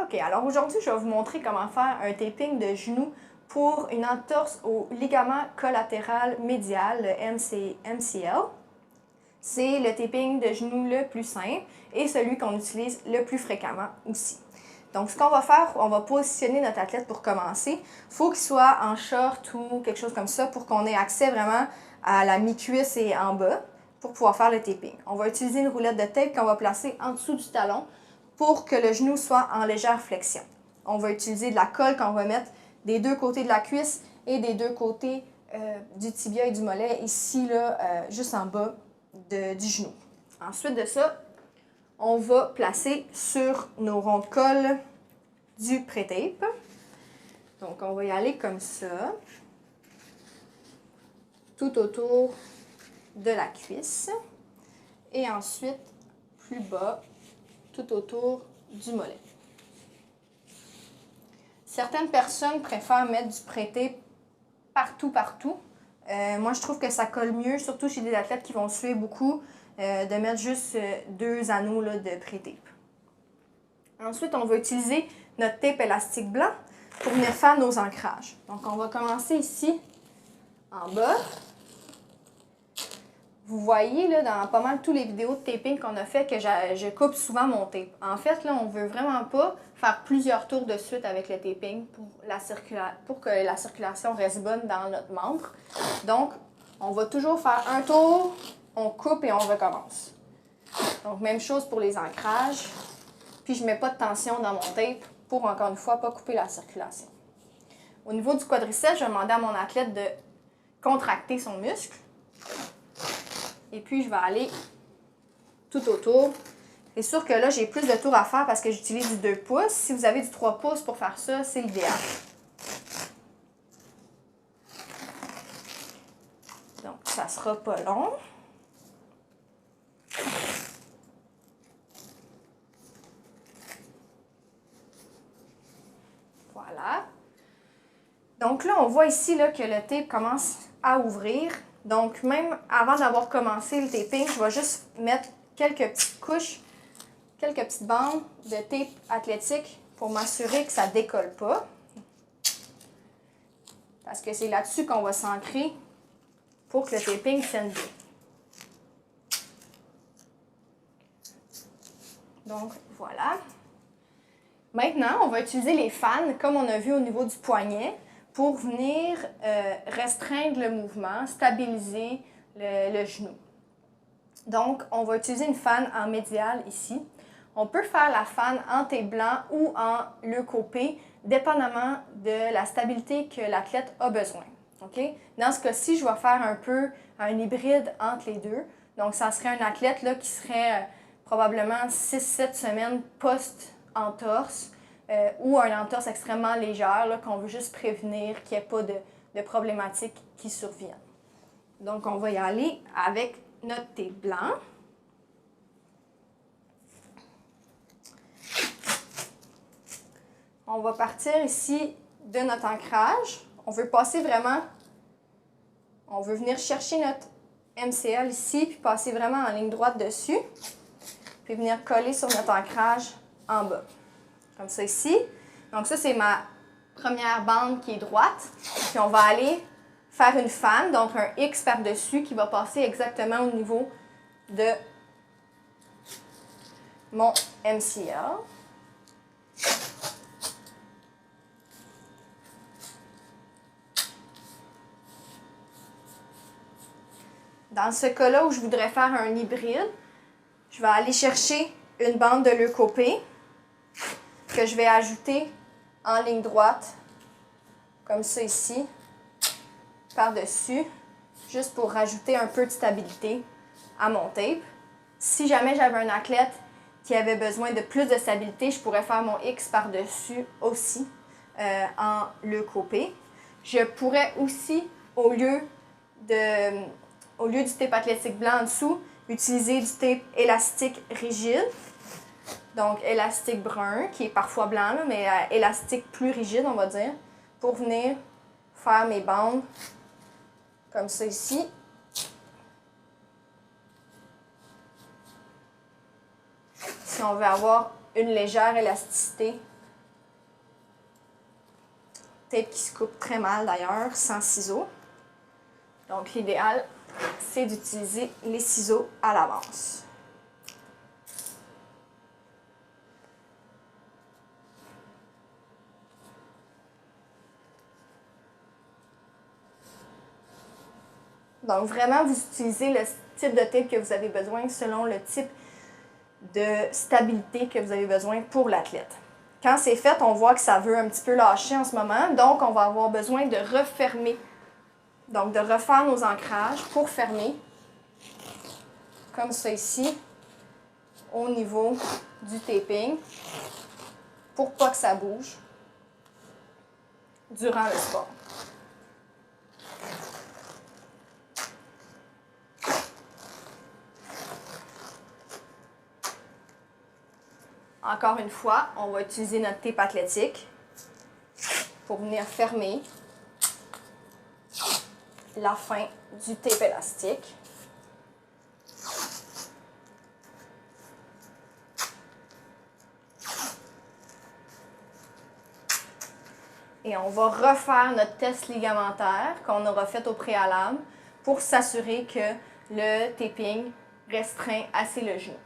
OK, alors aujourd'hui, je vais vous montrer comment faire un taping de genou pour une entorse au ligament collatéral médial, le MCL. C'est le taping de genou le plus simple et celui qu'on utilise le plus fréquemment aussi. Donc, ce qu'on va faire, on va positionner notre athlète pour commencer. Il faut qu'il soit en short ou quelque chose comme ça pour qu'on ait accès vraiment à la mi-cuisse et en bas pour pouvoir faire le taping. On va utiliser une roulette de tape qu'on va placer en dessous du talon pour que le genou soit en légère flexion. On va utiliser de la colle qu'on va mettre des deux côtés de la cuisse et des deux côtés du tibia et du mollet, ici, là, juste en bas du genou. Ensuite de ça, on va placer sur nos ronds de colle du pré-tape. Donc, on va y aller comme ça, tout autour de la cuisse. Et ensuite, plus bas, tout autour du mollet. Certaines personnes préfèrent mettre du pré-tape partout. Moi, je trouve que ça colle mieux, surtout chez des athlètes qui vont suer beaucoup, de mettre juste 2 anneaux là, de pré-tape. Ensuite, on va utiliser notre tape élastique blanc pour venir faire nos ancrages. Donc, on va commencer ici, en bas. Vous voyez là, dans pas mal toutes les vidéos de taping qu'on a fait que je coupe souvent mon tape. En fait, là, on ne veut vraiment pas faire plusieurs tours de suite avec le taping pour que la circulation reste bonne dans notre membre. Donc, on va toujours faire un tour, on coupe et on recommence. Donc, même chose pour les ancrages. Puis, je ne mets pas de tension dans mon tape pour, encore une fois, pas couper la circulation. Au niveau du quadriceps, je vais demander à mon athlète de contracter son muscle. Et puis, je vais aller tout autour. C'est sûr que là, j'ai plus de tours à faire parce que j'utilise du 2 pouces. Si vous avez du 3 pouces pour faire ça, c'est l'idéal. Donc, ça sera pas long. Voilà. Donc là, on voit ici là, que le tape commence à ouvrir. Donc, même avant d'avoir commencé le taping, je vais juste mettre quelques petites couches, quelques petites bandes de tape athlétique pour m'assurer que ça ne décolle pas. Parce que c'est là-dessus qu'on va s'ancrer pour que le taping tienne bien. Donc, voilà. Maintenant, on va utiliser les fans, comme on a vu au niveau du poignet, pour venir restreindre le mouvement, stabiliser le genou. Donc, on va utiliser une fan en médial ici. On peut faire la fan en tape blanc ou en leucopé, dépendamment de la stabilité que l'athlète a besoin. Okay? Dans ce cas-ci, je vais faire un peu un hybride entre les deux. Donc, ça serait un athlète là, qui serait probablement 6-7 semaines post-entorse ou un entorse extrêmement légère qu'on veut juste prévenir qu'il n'y ait pas de problématiques qui surviennent. Donc, on va y aller avec notre tape blanc. On va partir ici de notre ancrage. On veut passer vraiment, on veut venir chercher notre MCL ici, puis passer vraiment en ligne droite dessus, puis venir coller sur notre ancrage en bas. Comme ça ici. Donc ça, c'est ma première bande qui est droite. Puis on va aller faire une fan, donc un X par-dessus qui va passer exactement au niveau de mon MCL. Dans ce cas-là où je voudrais faire un hybride, je vais aller chercher une bande de leucopé que je vais ajouter en ligne droite, comme ça ici, par-dessus, juste pour rajouter un peu de stabilité à mon tape. Si jamais j'avais un athlète qui avait besoin de plus de stabilité, je pourrais faire mon X par-dessus aussi en leucopé. Je pourrais aussi, au lieu du tape athlétique blanc en dessous, utiliser du tape élastique rigide. Donc, élastique brun, qui est parfois blanc, là, mais élastique plus rigide, on va dire, pour venir faire mes bandes comme ça ici. Si on veut avoir une légère élasticité tape qui se coupe très mal d'ailleurs, sans ciseaux. Donc l'idéal, c'est d'utiliser les ciseaux à l'avance. Donc vraiment, vous utilisez le type de tape que vous avez besoin selon le type de stabilité que vous avez besoin pour l'athlète. Quand c'est fait, on voit que ça veut un petit peu lâcher en ce moment, donc on va avoir besoin de refermer. Donc de refaire nos ancrages pour fermer, comme ça ici, au niveau du taping, pour pas que ça bouge durant le sport. Encore une fois, on va utiliser notre tape athlétique pour venir fermer la fin du tape élastique. Et on va refaire notre test ligamentaire qu'on aura fait au préalable pour s'assurer que le taping restreint assez le genou.